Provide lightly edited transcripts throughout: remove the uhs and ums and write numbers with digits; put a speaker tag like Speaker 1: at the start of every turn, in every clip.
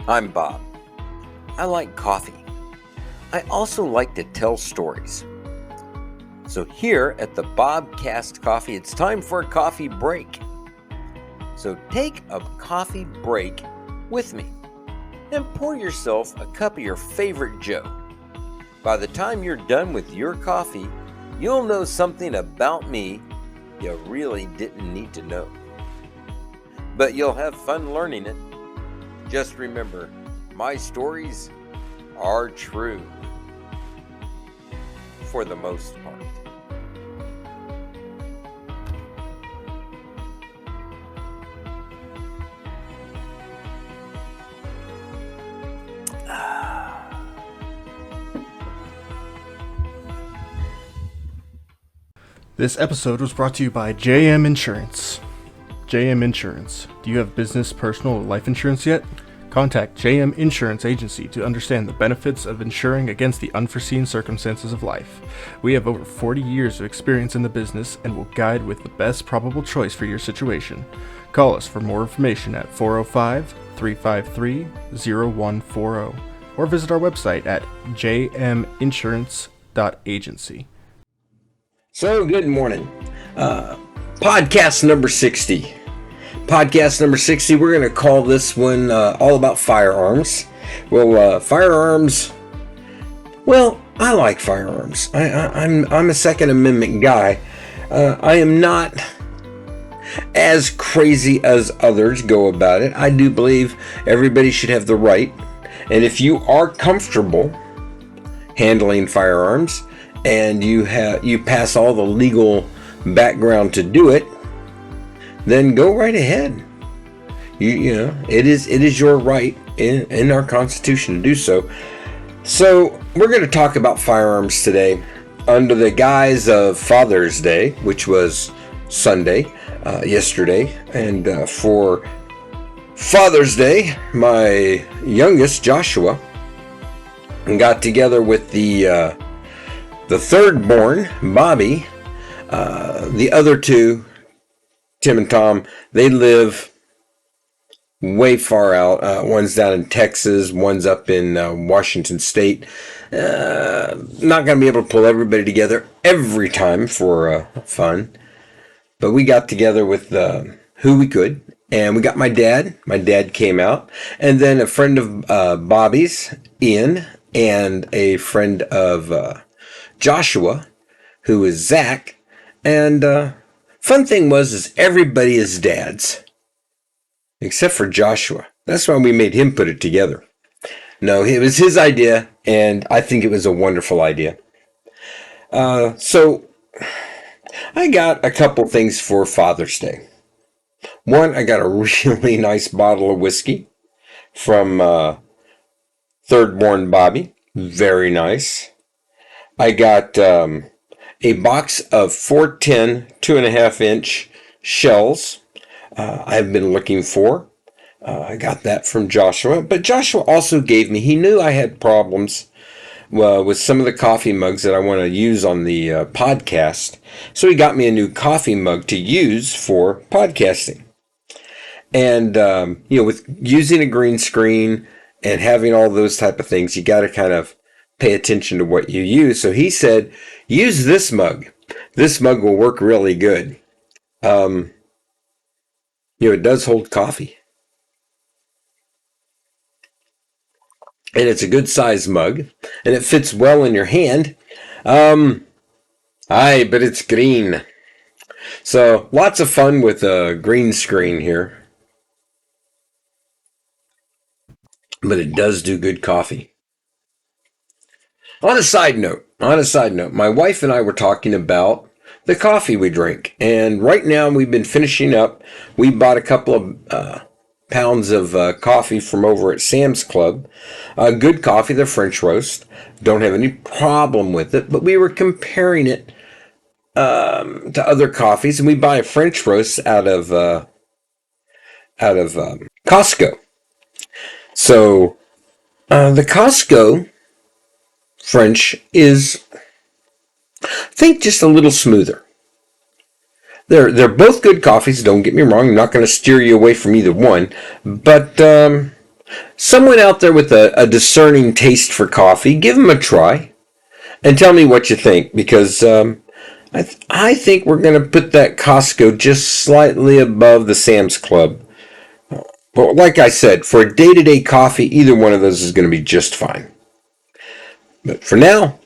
Speaker 1: I'm Bob. I like coffee. I also like to tell stories. So here at the Bobcast Coffee, it's time for a coffee break. So take a coffee break with me and pour yourself a cup of your favorite Joe. By the time you're done with your coffee, you'll know something about me you really didn't need to know. But you'll have fun learning it. Just remember, my stories are true. For the most part.
Speaker 2: This episode was brought to you by JM Insurance. JM Insurance. Do you have business, personal, or life insurance yet? Contact JM Insurance Agency to understand the benefits of insuring against the unforeseen circumstances of life. We have over 40 years of experience in the business and will guide with the best probable choice for your situation. Call us for more information at 405-353-0140 or visit our website at jminsurance.agency.
Speaker 1: So, good morning. Podcast number 60. Podcast number 60, we're going to call this one all about firearms. Well, firearms, well, I like firearms. I'm a Second Amendment guy. I am not as crazy as others go about it. I do believe everybody should have the right. And if you are comfortable handling firearms and you pass all the legal background to do it, then go right ahead. You know, it is your right in our Constitution to do so. So we're going to talk about firearms today under the guise of Father's Day, which was Sunday, yesterday. And for Father's Day, my youngest, Joshua, got together with the third born, Bobby. The other two, Tim and Tom, they live way far out. One's down in Texas, one's up in Washington State. Not going to be able to pull everybody together every time for fun. But we got together with who we could. And we got my dad. My dad came out. And then a friend of Bobby's, Ian, and a friend of Joshua, who is Zach. And fun thing is everybody is dads, except for Joshua. That's why we made him put it together. No, it was his idea, and I think it was a wonderful idea. So I got a couple things for Father's Day. One, I got a really nice bottle of whiskey from third born Bobby. Very nice. I got a box of 410 2.5-inch shells I've been looking for. I got that from Joshua. But Joshua also gave me, he knew I had problems with some of the coffee mugs that I want to use on the podcast. So he got me a new coffee mug to use for podcasting. And, with using a green screen and having all those type of things, you got to kind of pay attention to what you use. So he said, use this mug. This mug will work really good. It does hold coffee. And it's a good size mug. And it fits well in your hand. But it's green. So lots of fun with a green screen here. But it does do good coffee. On a side note, my wife and I were talking about the coffee we drink. And right now we've been finishing up. We bought a couple of pounds of coffee from over at Sam's Club. Good coffee, the French roast. Don't have any problem with it. But we were comparing it to other coffees. And we buy a French roast out of Costco. So the Costco French is, I think, just a little smoother. They're both good coffees, don't get me wrong. I'm not going to steer you away from either one. But someone out there with a discerning taste for coffee, give them a try and tell me what you think, because I think we're going to put that Costco just slightly above the Sam's Club. But like I said, for a day-to-day coffee, either one of those is going to be just fine. But for now,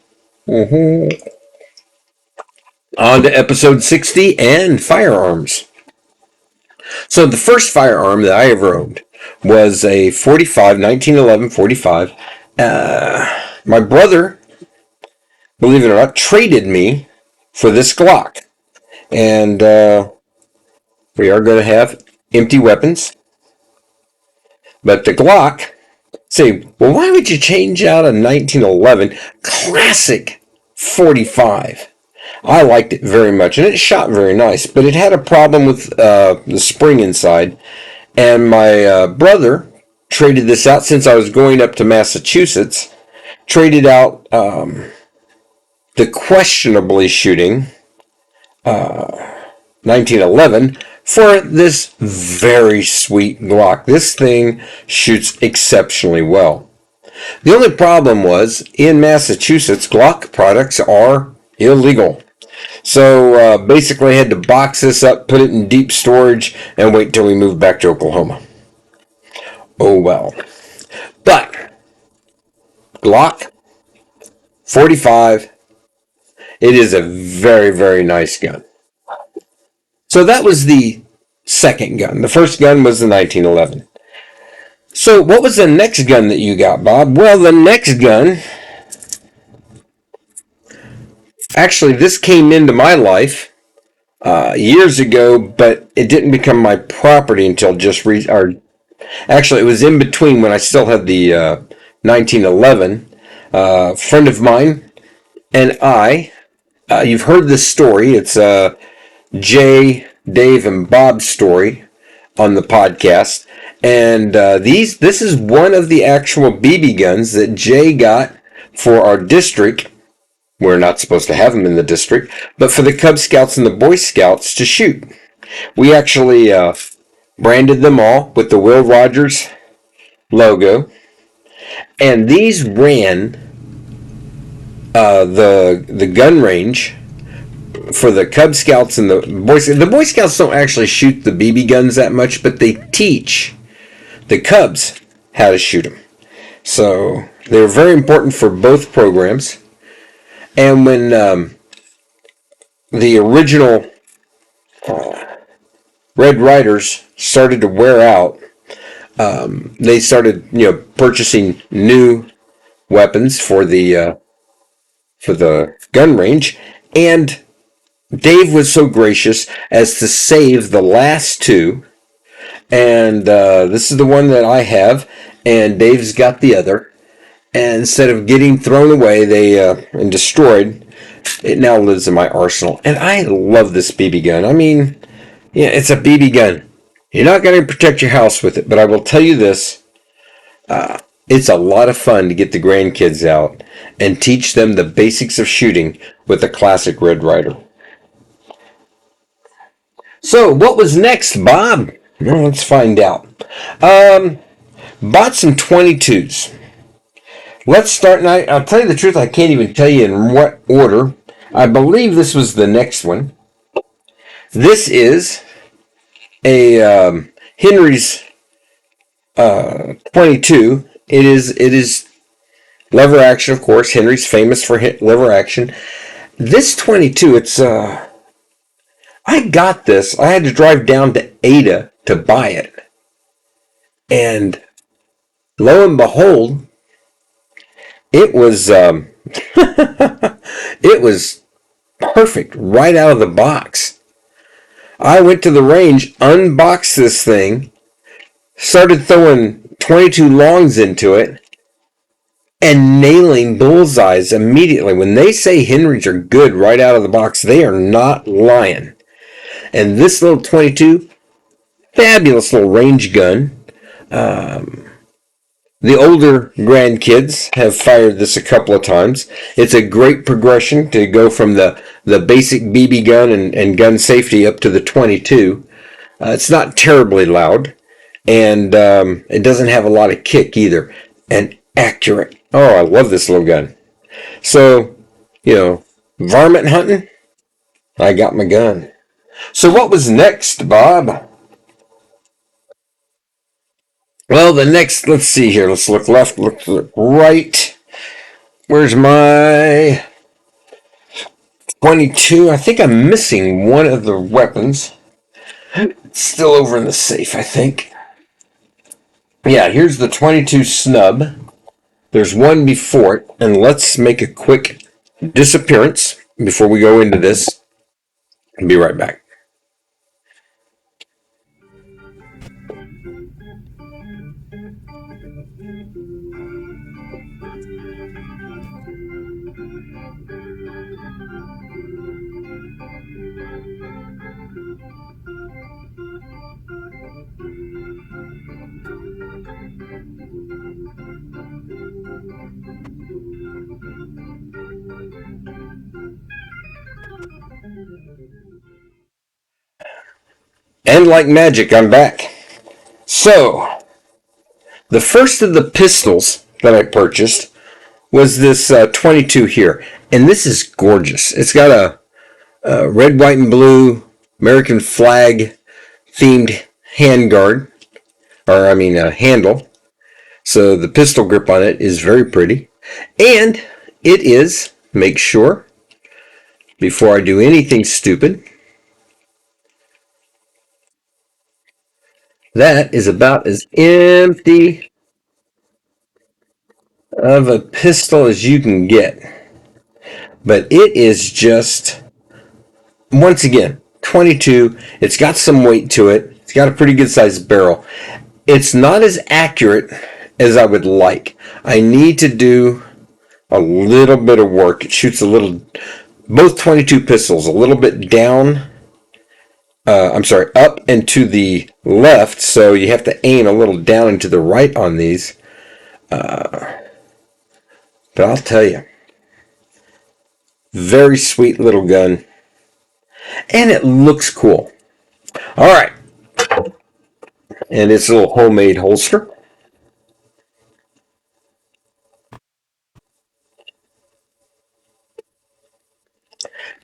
Speaker 1: on to episode 60 and firearms. So the first firearm that I ever owned was a 1911 45. My brother, believe it or not, traded me for this Glock. And we are going to have empty weapons. But the Glock, say, well, why would you change out a 1911 classic 45? I liked it very much, and it shot very nice, but it had a problem with the spring inside. And my brother traded this out since I was going up to Massachusetts, traded out the questionably shooting 1911 for this very sweet Glock. This thing shoots exceptionally well. The only problem was, in Massachusetts, Glock products are illegal. So basically I had to box this up, put it in deep storage, and wait till we moved back to Oklahoma. Oh well. But Glock 45, it is a very, very nice gun. So that was the second gun. The first gun was the 1911. So what was the next gun that you got, Bob? Well, the next gun, actually this came into my life years ago, but it didn't become my property until actually it was in between when I still had the 1911. A friend of mine and I, you've heard this story. It's Jay, Dave, and Bob's story on the podcast. And this is one of the actual BB guns that Jay got for our district. We're not supposed to have them in the district, but for the Cub Scouts and the Boy Scouts to shoot. We actually branded them all with the Will Rogers logo. And these ran the gun range for the Cub Scouts and the Boy Scouts. The Boy Scouts don't actually shoot the BB guns that much, but they teach the Cubs how to shoot them. So they're very important for both programs. And when the original Red Riders started to wear out, they started, purchasing new weapons for the gun range, and Dave was so gracious as to save the last two, and this is the one that I have, and Dave's got the other. And instead of getting thrown away, and destroyed, it now lives in my arsenal. And I love this BB gun. I mean, yeah, it's a BB gun. You're not going to protect your house with it, but I will tell you this. It's a lot of fun to get the grandkids out and teach them the basics of shooting with a classic Red Ryder. So, what was next, Bob? Well, let's find out. Bought some 22s. Let's start, and I'll tell you the truth, I can't even tell you in what order. I believe this was the next one. This is a Henry's 22. It is lever action, of course. Henry's famous for lever action. This 22, it's I got this. I had to drive down to Ada to buy it, and lo and behold, it was it was perfect right out of the box. I went to the range, unboxed this thing, started throwing 22 longs into it, and nailing bullseyes immediately. When they say Henrys are good right out of the box, they are not lying. And this little 22, fabulous little range gun. The older grandkids have fired this a couple of times. It's a great progression to go from the basic BB gun and gun safety up to the 22. It's not terribly loud. and it doesn't have a lot of kick either. And accurate. Oh, I love this little gun. So, varmint hunting, I got my gun. So what was next, Bob? Well, the next, let's see here. Let's look left, look right. Where's my 22? I think I'm missing one of the weapons. It's still over in the safe, I think. Yeah, here's the 22 snub. There's one before it, and let's make a quick disappearance before we go into this. I'll be right back. And like magic, I'm back. So, the first of the pistols that I purchased was this 22 here. And this is gorgeous. It's got a red, white, and blue American flag themed handguard. Handle. So the pistol grip on it is very pretty. And it is, make sure, before I do anything stupid, that is about as empty of a pistol as you can get. But it is just, once again, 22. It's got some weight to it. It's got a pretty good sized barrel. It's not as accurate as I would like. I need to do a little bit of work. It shoots both 22 pistols, a little bit down. Up and to the left, so you have to aim a little down and to the right on these. But I'll tell you, very sweet little gun. And it looks cool. All right. And it's a little homemade holster.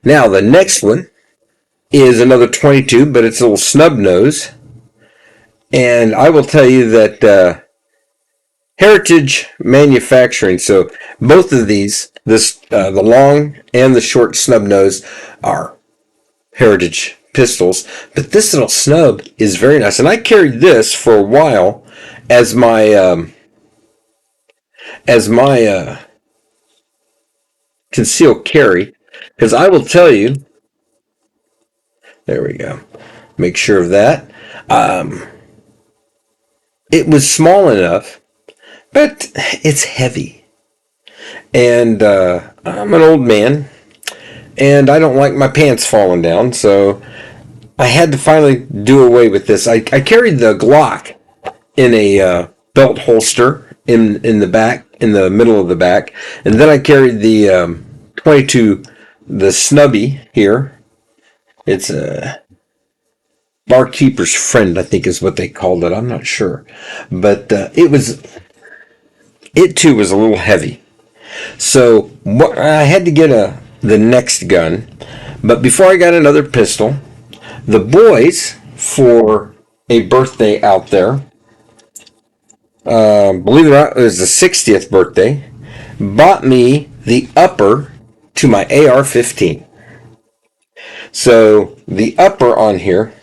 Speaker 1: Now, the next one is another 22, but it's a little snub nose. And I will tell you that Heritage Manufacturing, so both of these, the long and the short snub nose, are Heritage pistols, but this little snub is very nice. And I carried this for a while as my concealed carry, because I will tell you, there we go, make sure of that. It was small enough, but it's heavy. And I'm an old man, and I don't like my pants falling down, so I had to finally do away with this. I carried the Glock in a belt holster in the back, in the middle of the back, and then I carried the 22, the snubby here. It's a barkeeper's friend, I think is what they called it. I'm not sure, but it too was a little heavy. So I had to get the next gun, but before I got another pistol, the boys, for a birthday out there, believe it or not, it was the 60th birthday, bought me the upper to my AR-15. So the upper on here,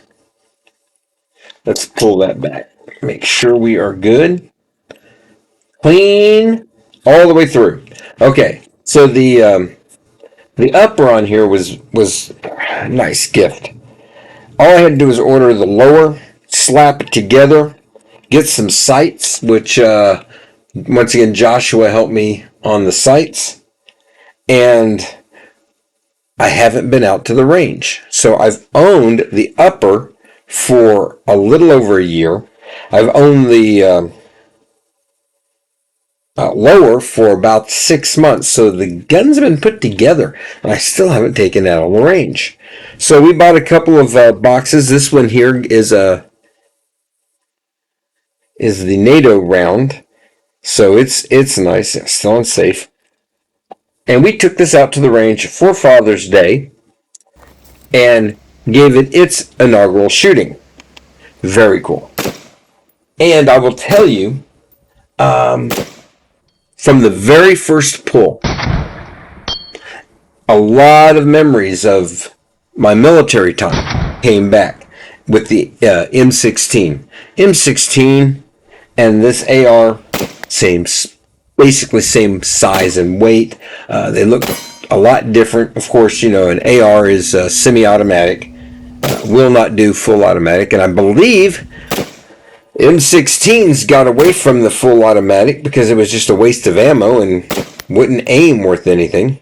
Speaker 1: let's pull that back. Make sure we are good. Clean all the way through. Okay, so the upper on here was a nice gift. All I had to do was order the lower, slap it together, get some sights, which once again Joshua helped me on the sights, and I haven't been out to the range. So I've owned the upper for a little over a year. I've owned the lower for about 6 months. So the gun's been put together, and I still haven't taken it out on the range. So we bought a couple of boxes. This one here is a is the NATO round. So it's nice, it's still and safe. And we took this out to the range for Father's Day and gave it its inaugural shooting. Very cool. And I will tell you, from the very first pull, a lot of memories of my military time came back with the M16. M16 and this AR, basically same size and weight. They look a lot different. Of course, an AR is semi-automatic, will not do full automatic, and I believe M16s got away from the full automatic because it was just a waste of ammo and wouldn't aim worth anything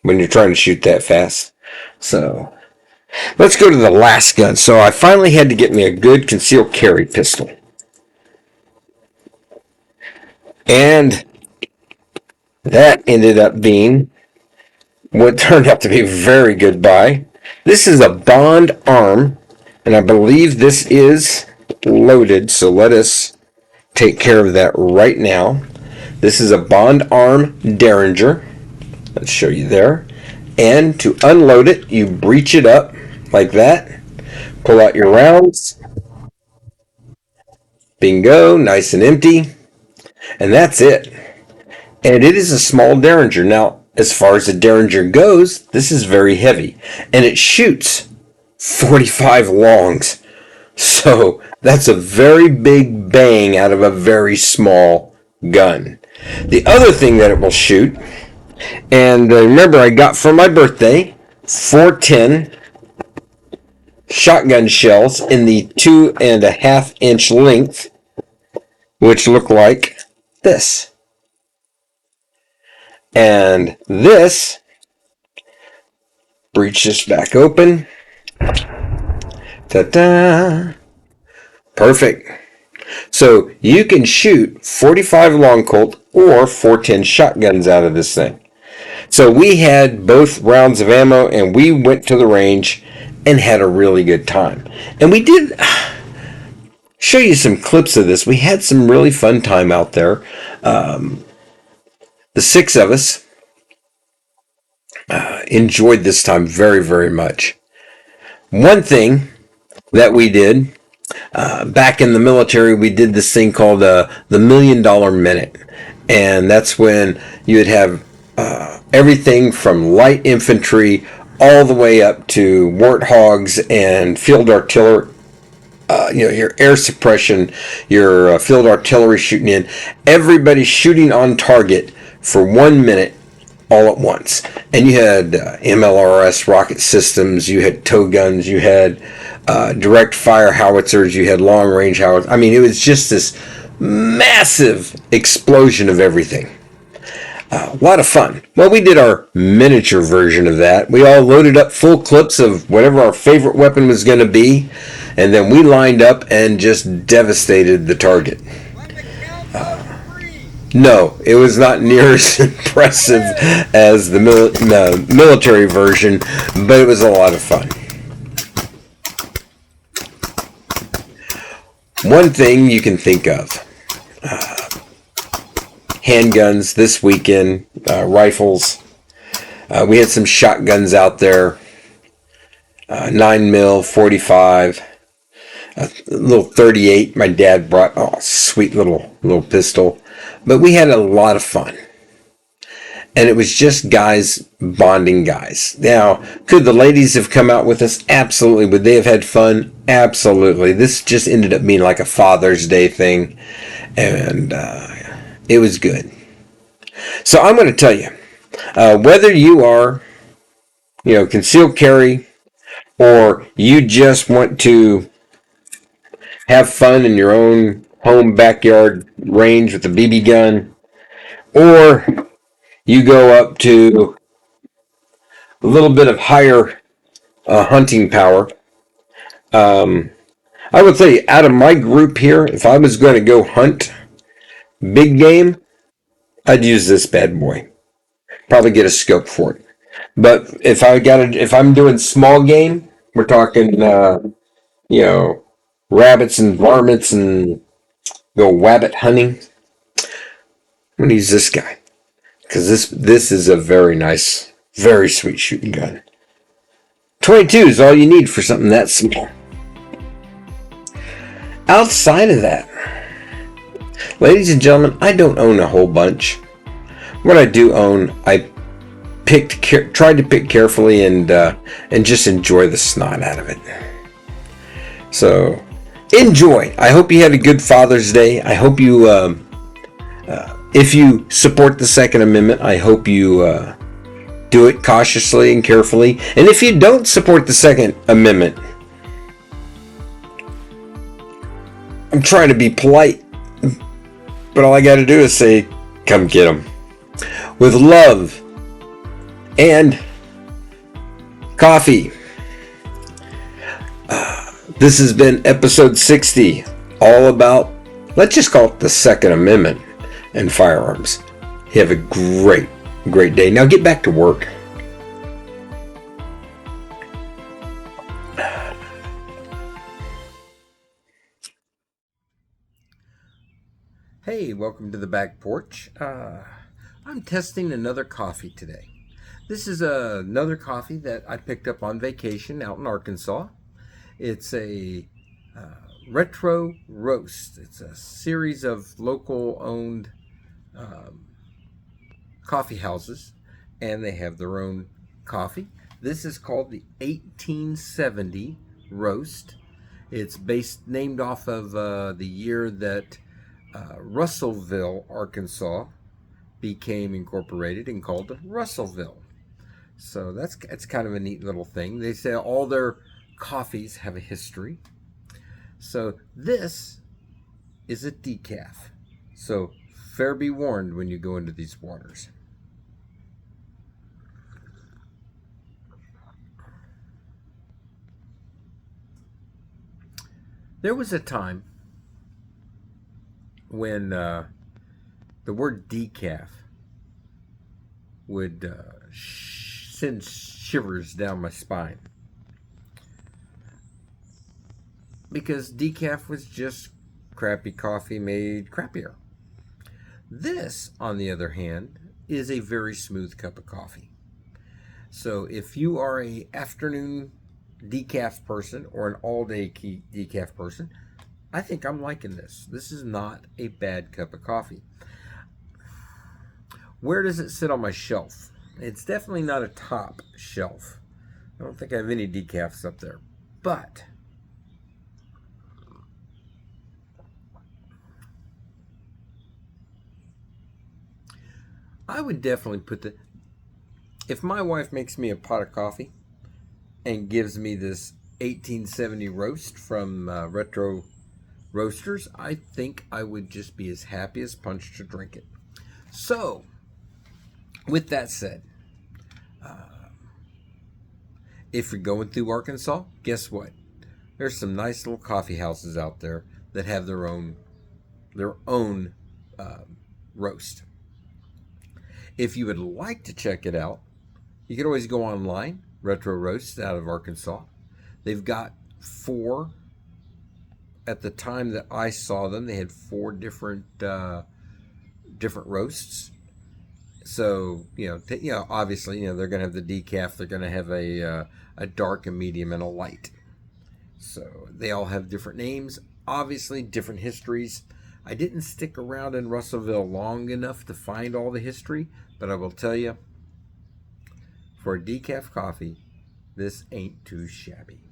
Speaker 1: when you're trying to shoot that fast. So let's go to the last gun. So I finally had to get me a good concealed carry pistol. And that ended up being what turned out to be a very good buy. This is a Bond arm, and I believe this is loaded, so let us take care of that right now. This is a Bond arm Derringer. Let's show you there. And to unload it, you breech it up like that. Pull out your rounds. Bingo, nice and empty. And that's it. And it is a small Derringer. Now, as far as the Derringer goes, this is very heavy. And it shoots 45 longs. So that's a very big bang out of a very small gun. The other thing that it will shoot, and remember I got for my birthday 410 shotgun shells in the 2.5-inch length, which look like this. And this, breech this back open. Ta-da! Perfect. So you can shoot 45 long Colt or 410 shotguns out of this thing. So we had both rounds of ammo and we went to the range and had a really good time. And we did show you some clips of this. We had some really fun time out there. The 6 of us enjoyed this time very, very much. One thing that we did back in the military, we did this thing called the $1 Million Minute. And that's when you would have everything from light infantry all the way up to warthogs and field artillery, your air suppression, your field artillery shooting in. Everybody shooting on target for 1 minute all at once. And you had MLRS rocket systems, you had tow guns, you had direct fire howitzers, you had long range howitzers. I mean, it was just this massive explosion of everything. A lot of fun. Well, we did our miniature version of that. We all loaded up full clips of whatever our favorite weapon was going to be, and then we lined up and just devastated the target. No, it was not near as impressive as the military version, but it was a lot of fun. One thing you can think of, handguns this weekend, rifles. We had some shotguns out there, 9mm, 45, a little 38. My dad brought, sweet little pistol. But we had a lot of fun. And it was just guys bonding guys. Now, could the ladies have come out with us? Absolutely. Would they have had fun? Absolutely. This just ended up being like a Father's Day thing. And it was good. So I'm going to tell you, whether you are, concealed carry, or you just want to have fun in your own home backyard range with a BB gun, or you go up to a little bit of higher hunting power. I would say out of my group here, if I was going to go hunt big game, I'd use this bad boy. Probably get a scope for it. But if I'm doing small game, we're talking, rabbits and varmints and go wabbit hunting, I'm going to use this guy. Because this is a very nice, very sweet shooting gun. 22 is all you need for something that small. Outside of that, ladies and gentlemen, I don't own a whole bunch. What I do own, I tried to pick carefully and just enjoy the snot out of it. So, enjoy. I hope you had a good Father's Day. I hope you, if you support the Second Amendment, I hope you do it cautiously and carefully. And if you don't support the Second Amendment, I'm trying to be polite, but all I got to do is say, come get them. With love and coffee. This has been episode 60, all about, let's just call it the Second Amendment and firearms. You have a great day. Now get back to work. Hey, welcome to the back porch. I'm testing another coffee today. This is another coffee that I picked up on vacation out in Arkansas. It's a retro roast. It's a series of local owned coffee houses, and they have their own coffee. This is called the 1870 roast. It's named off of the year that Russellville, Arkansas became incorporated and called Russellville. So it's kind of a neat little thing. They say all their coffees have a history. So this is a decaf. So fair be warned when you go into these waters. There was a time when the word decaf would send shivers down my spine. Because decaf was just crappy coffee made crappier. This, on the other hand, is a very smooth cup of coffee. So if you are an afternoon decaf person or an all-day decaf person, I think I'm liking this. This is not a bad cup of coffee. Where does it sit on my shelf? It's definitely not a top shelf. I don't think I have any decafs up there. But I would definitely put if my wife makes me a pot of coffee and gives me this 1870 roast from Retro Roasters, I think I would just be as happy as punch to drink it. So, with that said, if you're going through Arkansas, guess what? There's some nice little coffee houses out there that have their own roast. If you would like to check it out, you can always go online, Retro Roasts out of Arkansas. They've got 4. At the time that I saw them, they had 4 different roasts. So obviously, they're going to have the decaf. They're going to have a dark, a medium, and a light. So they all have different names. Obviously, different histories. I didn't stick around in Russellville long enough to find all the history, but I will tell you, for a decaf coffee, this ain't too shabby.